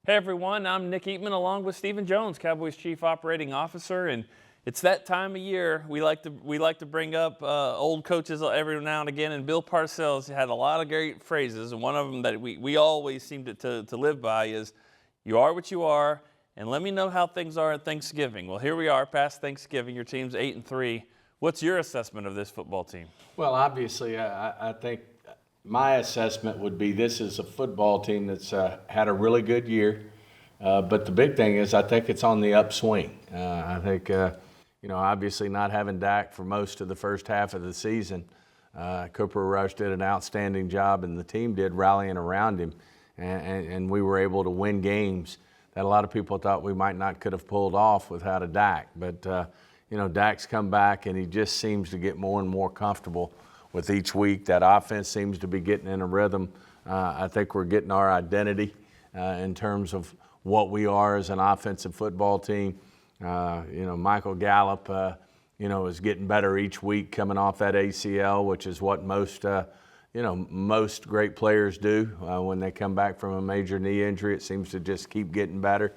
Hey everyone, I'm Nick Eatman along with Stephen Jones, Cowboys Chief Operating Officer, and it's that time of year. We like to bring up old coaches every now and again, and Bill Parcells had a lot of great phrases, and one of them that we always seem to live by is, "You are what you are, and let me know how things are at Thanksgiving." Well, here we are past Thanksgiving. Your team's 8-3. What's your assessment of this football team? Well, obviously, I think my assessment would be this is a football team that's had a really good year. But the big thing is I think it's on the upswing. I think, obviously not having Dak for most of the first half of the season, Cooper Rush did an outstanding job, and the team did rallying around him. And we were able to win games that a lot of people thought we might not could have pulled off without a Dak. But, Dak's come back, and he just seems to get more and more comfortable with each week. That offense seems to be getting in a rhythm. I think we're getting our identity in terms of what we are as an offensive football team. Michael Gallup, is getting better each week coming off that ACL, which is what most great players do when they come back from a major knee injury. It seems to just keep getting better.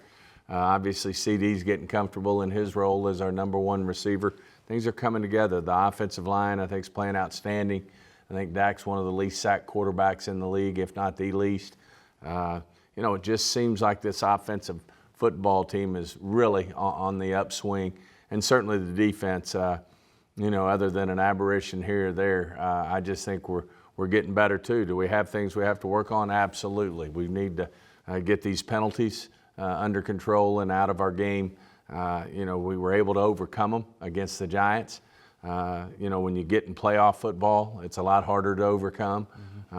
Obviously, CD's getting comfortable in his role as our number one receiver. Things are coming together. The offensive line, I think, is playing outstanding. I think Dak's one of the least sacked quarterbacks in the league, if not the least. It just seems like this offensive football team is really on the upswing. And certainly the defense, other than an aberration here or there, I just think we're getting better too. Do we have things we have to work on? Absolutely. We need to get these penalties under control and out of our game. We were able to overcome them against the Giants. When you get in playoff football, it's a lot harder to overcome.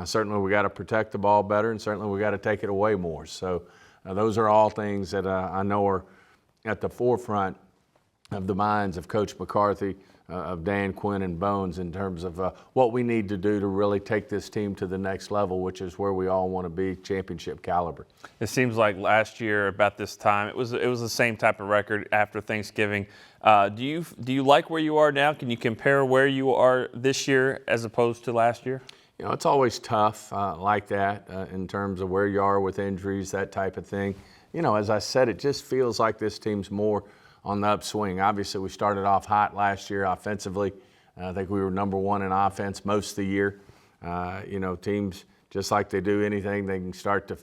Certainly we got to protect the ball better, and certainly we got to take it away more. So those are all things that I know are at the forefront of the minds of Coach McCarthy, of Dan Quinn and Bones in terms of what we need to do to really take this team to the next level, which is where we all want to be, championship caliber. It seems like last year about this time it was the same type of record after Thanksgiving. Do you like where you are now? Can you compare where you are this year as opposed to last year? It's always tough like that in terms of where you are with injuries, that type of thing. As I said, it just feels like this team's more on the upswing. Obviously, we started off hot last year offensively. I think we were number one in offense most of the year. Teams, just like they do anything, they can start to,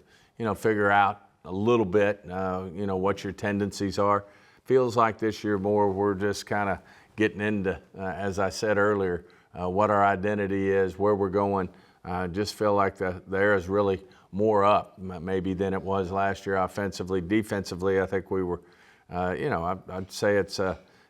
figure out a little bit, what your tendencies are. Feels like this year more we're just kind of getting into, as I said earlier, what our identity is, where we're going. Just feel like the air is really more up maybe than it was last year offensively. Defensively, I think we were, I'd say it's,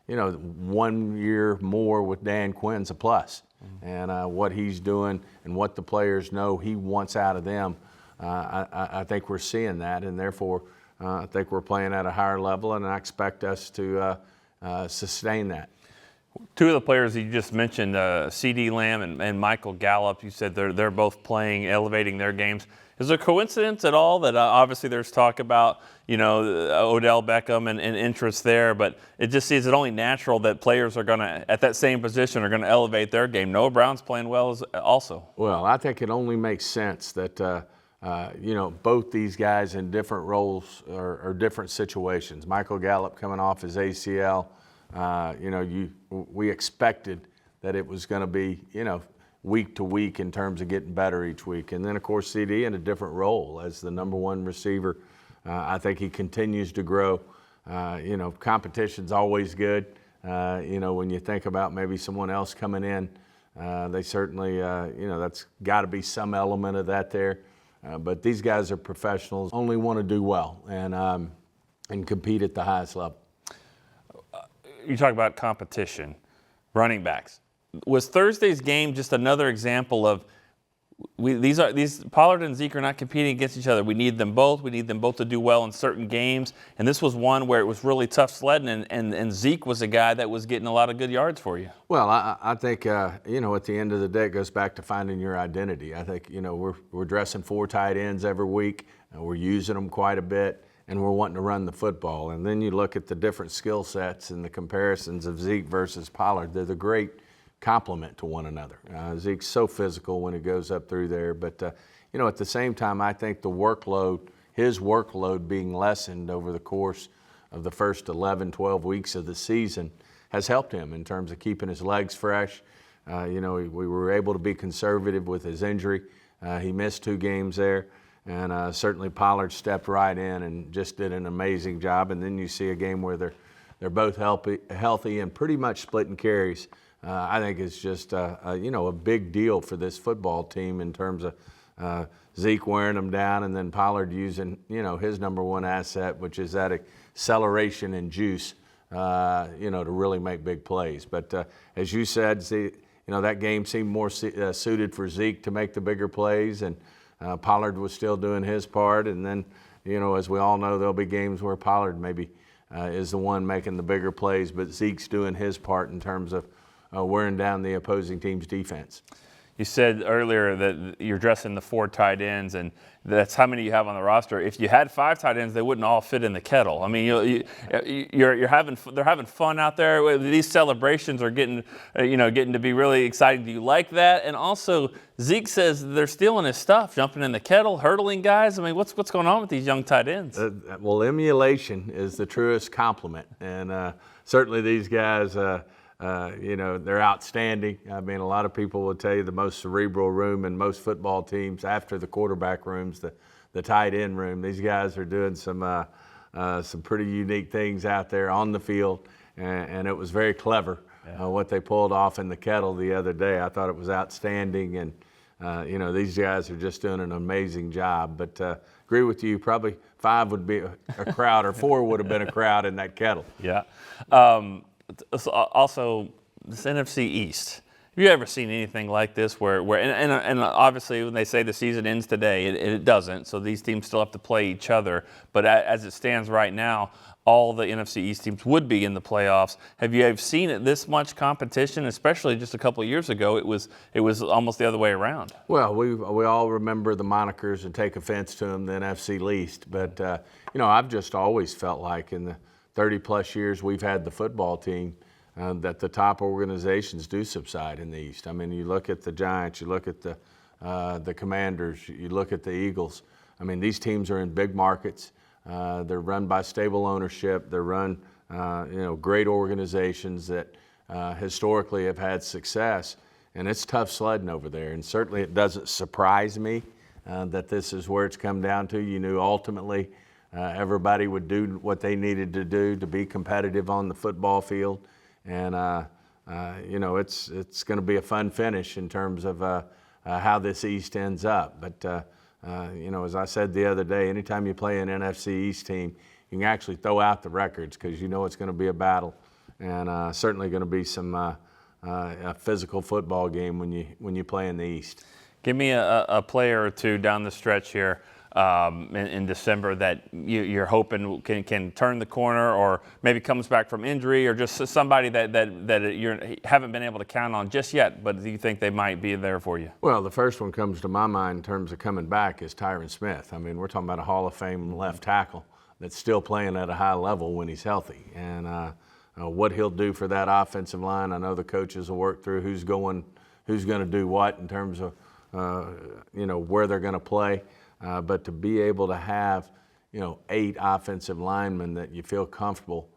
1 year more with Dan Quinn's a plus. And what he's doing and what the players know he wants out of them, I think we're seeing that, and therefore I think we're playing at a higher level, and I expect us to sustain that. Two of the players you just mentioned, CD Lamb and Michael Gallup, you said they're both playing, elevating their games. Is there a coincidence at all that obviously there's talk about, Odell Beckham and interest there, but it just seems it only natural that players are going to, at that same position, are going to elevate their game. Noah Brown's playing well also. Well, I think it only makes sense that, both these guys in different roles or different situations. Michael Gallup coming off his ACL, we expected that it was going to be, week to week in terms of getting better each week. And then, of course, CD in a different role as the number one receiver. I think he continues to grow. Competition's always good. When you think about maybe someone else coming in, they certainly, that's got to be some element of that there. But these guys are professionals, only want to do well and compete at the highest level. You talk about competition, running backs. Was Thursday's game just another example of these Pollard and Zeke are not competing against each other? We need them both. We need them both to do well in certain games. And this was one where it was really tough sledding, and Zeke was a guy that was getting a lot of good yards for you. Well, I think, at the end of the day, it goes back to finding your identity. I think, we're dressing 4 tight ends every week. We're using them quite a bit, and we're wanting to run the football. And then you look at the different skill sets and the comparisons of Zeke versus Pollard. They're the great complement to one another. Zeke's so physical when he goes up through there, but at the same time, I think the workload his workload being lessened over the course of the first 11, 12 weeks of the season has helped him in terms of keeping his legs fresh. We were able to be conservative with his injury. He missed 2 games there, and certainly Pollard stepped right in and just did an amazing job. And then you see a game where they're both healthy and pretty much splitting carries. I think it's just a big deal for this football team in terms of Zeke wearing them down, and then Pollard using his number one asset, which is that acceleration and juice, to really make big plays. But as you said, that game seemed more suited for Zeke to make the bigger plays, and Pollard was still doing his part. And then, as we all know, there'll be games where Pollard maybe is the one making the bigger plays, but Zeke's doing his part in terms of wearing down the opposing team's defense. You said earlier that you're dressing the 4 tight ends, and that's how many you have on the roster. If you had 5 tight ends, they wouldn't all fit in the kettle. I mean, they're having fun out there. These celebrations are getting to be really exciting. Do you like that? And also, Zeke says they're stealing his stuff, jumping in the kettle, hurdling guys. I mean, what's going on with these young tight ends? Well, emulation is the truest compliment, and certainly these guys. They're outstanding. I mean, a lot of people will tell you the most cerebral room in most football teams after the quarterback room's the tight end room. These guys are doing some pretty unique things out there on the field, and it was very clever what they pulled off in the kettle the other day. I thought it was outstanding, and these guys are just doing an amazing job. But agree with you, probably 5 would be a crowd, or 4 would have been a crowd in that kettle. Yeah. Also, this NFC East. Have you ever seen anything like this where and obviously when they say the season ends today, it doesn't. So these teams still have to play each other. But as it stands right now, all the NFC East teams would be in the playoffs. Have you seen it this much competition? Especially just a couple of years ago, it was almost the other way around. Well, we all remember the monikers and take offense to them, the NFC East. But I've just always felt like in the 30-plus years we've had the football team, that the top organizations do subside in the East. I mean, you look at the Giants, you look at the Commanders, you look at the Eagles. I mean, these teams are in big markets. They're run by stable ownership. They're run, great organizations that historically have had success. And it's tough sledding over there. And certainly it doesn't surprise me that this is where it's come down to. You knew ultimately everybody would do what they needed to do to be competitive on the football field, and it's going to be a fun finish in terms of how this East ends up. But as I said the other day, anytime you play an NFC East team, you can actually throw out the records because you know it's going to be a battle, and certainly going to be some a physical football game when you play in the East. Give me a player or two down the stretch here in December that you're hoping can turn the corner, or maybe comes back from injury, or just somebody that you haven't been able to count on just yet, but do you think they might be there for you? Well, the first one comes to my mind in terms of coming back is Tyron Smith. I mean, we're talking about a Hall of Fame left tackle that's still playing at a high level when he's healthy. And what he'll do for that offensive line, I know the coaches will work through who's going to do what in terms of where they're going to play. But to be able to have, 8 offensive linemen that you feel comfortable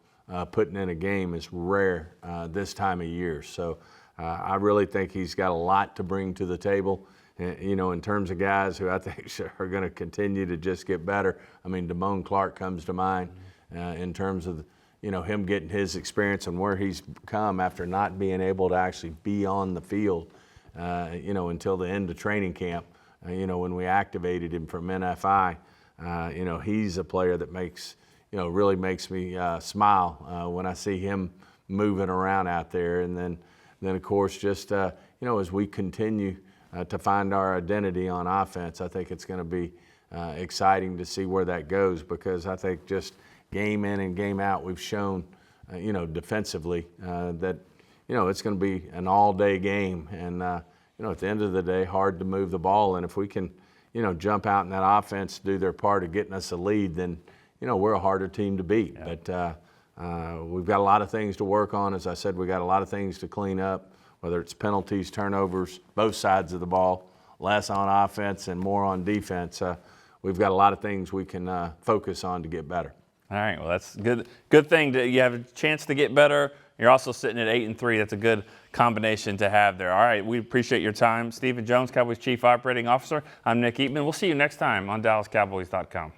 putting in a game is rare this time of year. So I really think he's got a lot to bring to the table, in terms of guys who I think are going to continue to just get better. I mean, Damone Clark comes to mind in terms of, him getting his experience and where he's come after not being able to actually be on the field, until the end of training camp. When we activated him from NFI, he's a player that really makes me smile when I see him moving around out there. And then of course, just, as we continue to find our identity on offense, I think it's going to be exciting to see where that goes, because I think just game in and game out, we've shown, defensively that, it's going to be an all-day game. And, at the end of the day, hard to move the ball. And if we can, jump out in that offense, do their part of getting us a lead, then, we're a harder team to beat. Yeah. But we've got a lot of things to work on. As I said, we got a lot of things to clean up, whether it's penalties, turnovers, both sides of the ball, less on offense and more on defense. we've got a lot of things we can focus on to get better. All right, well, that's good. Good thing that you have a chance to get better. You're also sitting at 8-3. That's a good combination to have there. All right, we appreciate your time. Stephen Jones, Cowboys Chief Operating Officer. I'm Nick Eatman. We'll see you next time on DallasCowboys.com.